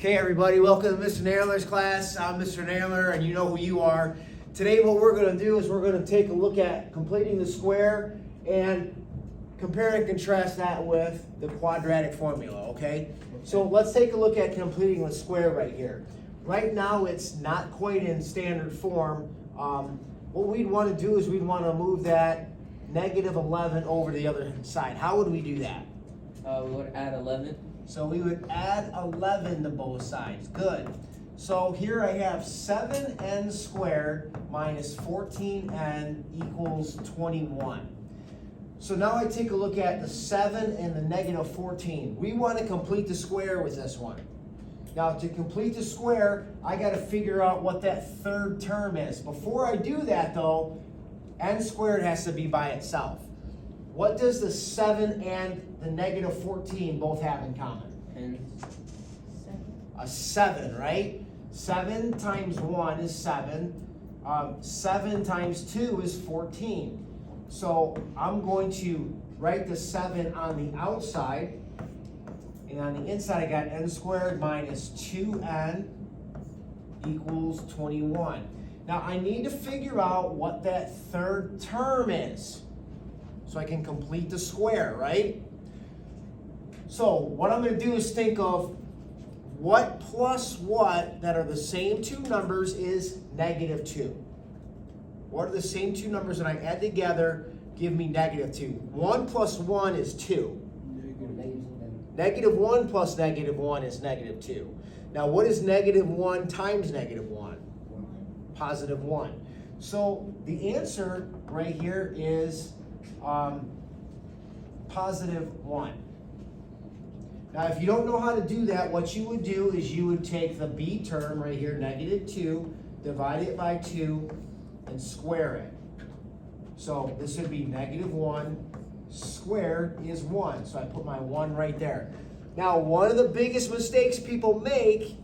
Okay, everybody, welcome to Mr. Naylor's class. I'm Mr. Naylor, and you know who you are. Today, what we're going to do is we're going to take a look at completing the square and compare and contrast that with the quadratic formula, okay? So let's take a look at completing the square right here. Right now, it's not quite in standard form. What we'd want to do is we'd want to move that negative 11 over to the other side. How would we do that? We would add 11. So we would add 11 to both sides. Good. So here I have 7n squared minus 14n equals 21. So now I take a look at the 7 and the negative 14. We want to complete the square with this one. Now to complete the square, I got to figure out what that third term is. Before I do that though, n squared has to be by itself. What does the 7 and the negative 14 both have in common? A 7, right? 7 times 1 is 7. 7 times 2 is 14. So I'm going to write the 7 on the outside. And on the inside, I got n squared minus 2n equals 21. Now I need to figure out what that third term is, so I can complete the square, right? So what I'm going to do is think of what plus what that are the same two numbers is negative 2. What are the same two numbers that I add together give me negative 2? 1 plus 1 is 2. Negative 1 plus negative 1 is negative 2. Now what is negative 1 times negative 1? Positive 1. So the answer right here is positive 1. Now if you don't know how to do that, what you would do is you would take the b term right here, negative 2, divide it by 2, and square it. So this would be negative 1 squared is 1. So I put my 1 right there. Now one of the biggest mistakes people make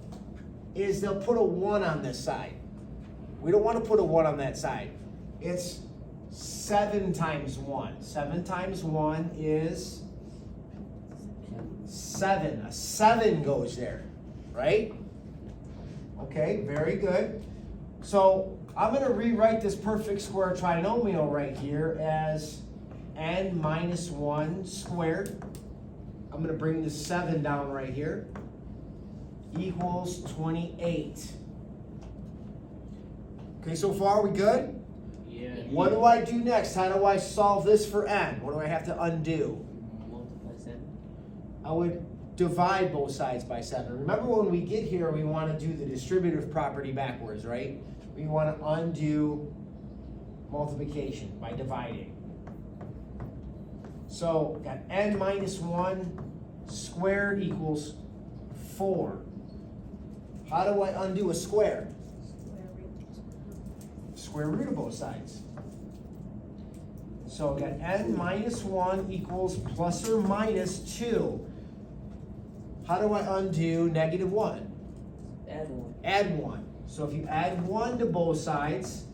is they'll put a 1 on this side. We don't want to put a 1 on that side. It's 7 times 1. 7 times 1 is 7. A 7 goes there, right? Okay, very good. So I'm going to rewrite this perfect square trinomial right here as n minus 1 squared. I'm going to bring the 7 down right here. Equals 28. Okay, so far we good? Yeah. What do I do next? How do I solve this for n? What do I have to undo? Multiply 7. I would divide both sides by 7. Remember when we get here, we want to do the distributive property backwards, right? We want to undo multiplication by dividing. So got n minus 1 squared equals 4. How do I undo a square? Square root of both sides. So I got n minus 1 equals plus or minus 2. How do I undo negative 1? Add 1. Add 1. So if you add 1 to both sides,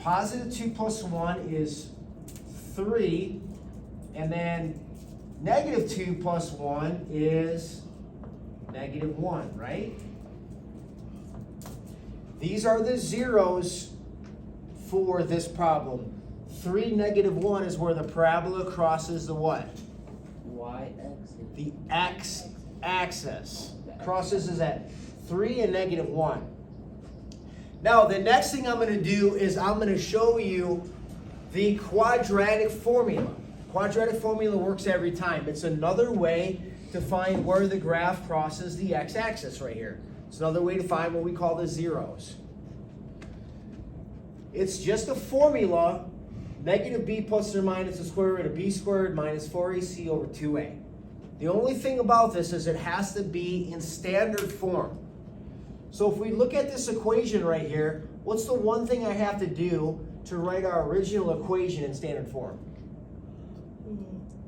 positive 2 plus 1 is 3. And then negative 2 plus 1 is negative 1, right? These are the zeros for this problem. 3, negative 1 is where the parabola crosses the what? Y-axis. The x-axis. Crosses is at 3 and negative 1. Now, the next thing I'm going to do is I'm going to show you the quadratic formula. Quadratic formula works every time. It's another way to find where the graph crosses the x-axis right here. It's another way to find what we call the zeros. It's just a formula, negative b plus or minus the square root of b squared minus 4ac over 2a. The only thing about this is it has to be in standard form. So if we look at this equation right here, what's the one thing I have to do to write our original equation in standard form?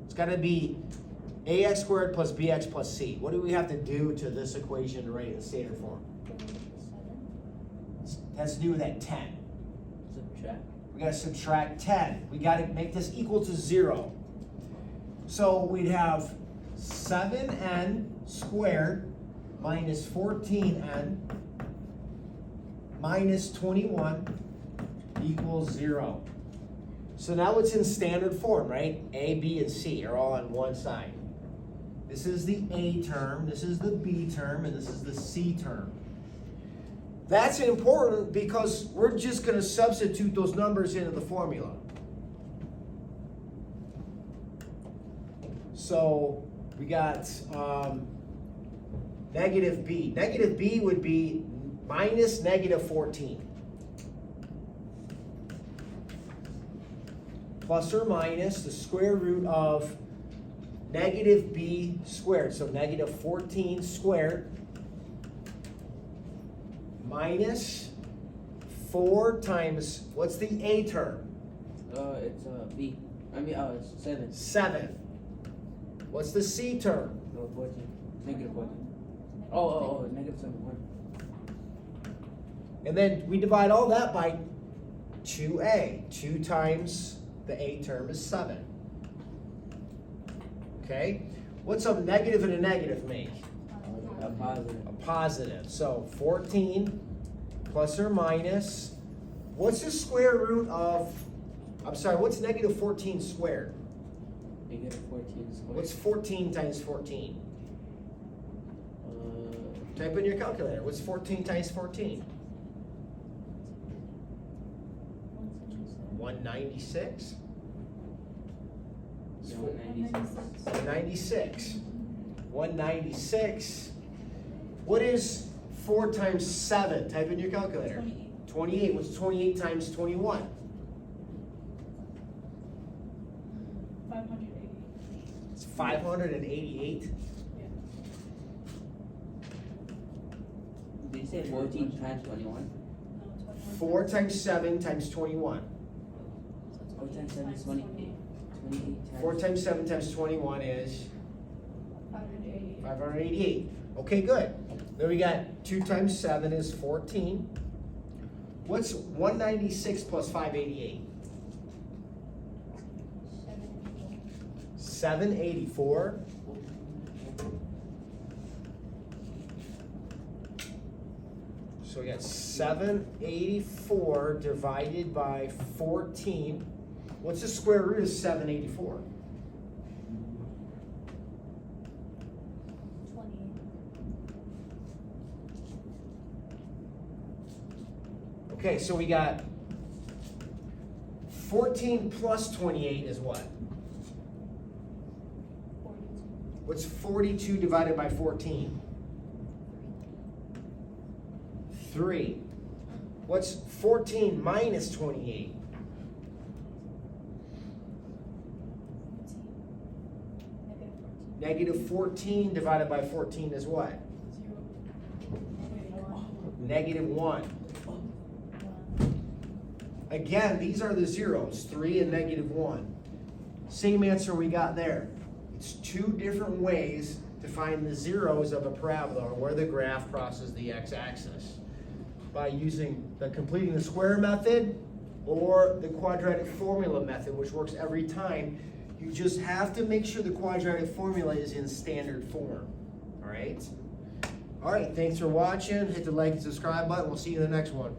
It's got to be ax squared plus bx plus c. What do we have to do to this equation to write it in standard form? It has to do with that 10. Subtract. We got to subtract 10. We got to make this equal to 0. So we'd have 7n squared minus 14n minus 21 equals 0. So now it's in standard form, right? A, B, and C are all on one side. This is the A term, this is the B term, and this is the C term. That's important because we're just going to substitute those numbers into the formula. So we got negative B. Negative B would be minus negative 14. Plus or minus the square root of negative B squared. So negative 14 squared minus 4 times, what's the A term? It's B. It's 7. 7. What's the C term? No, 14. Negative 14. Oh, negative 7. 1. And then we divide all that by 2A. 2 times the A term is 7. Okay? What's a negative and a negative make? A positive. A positive. So 14 plus or minus, what's the square root of, what's negative 14 squared? Negative 14 squared. What's 14 times 14? Type in your calculator. What's 14 times 14? 196? 196. 196. What is 4 times 7? Type in your calculator. 28. What's 28 times 21? 588. It's 588. Did you say 14 times 21? 4 times 7 times 21. 4 times 7 is 28. 28 times 4 times 7 times 21 is 588. 588. Okay, good. Then we got 2 times 7 is 14. What's 196 plus 588? 784. So we got 784 divided by 14. What's the square root of 784? 28. Okay, so we got 14 plus 28 is what? 42. What's 42 divided by 14? 3. What's 14 minus 28? Negative 14 divided by 14 is what? 1. -1. Again, these are the zeros, 3 and -1. Same answer we got there. It's 2 different ways to find the zeros of a parabola or where the graph crosses the x-axis. By completing the square method or the quadratic formula method, which works every time. You just have to make sure the quadratic formula is in standard form. All right? All right, thanks for watching. Hit the like and subscribe button. We'll see you in the next one.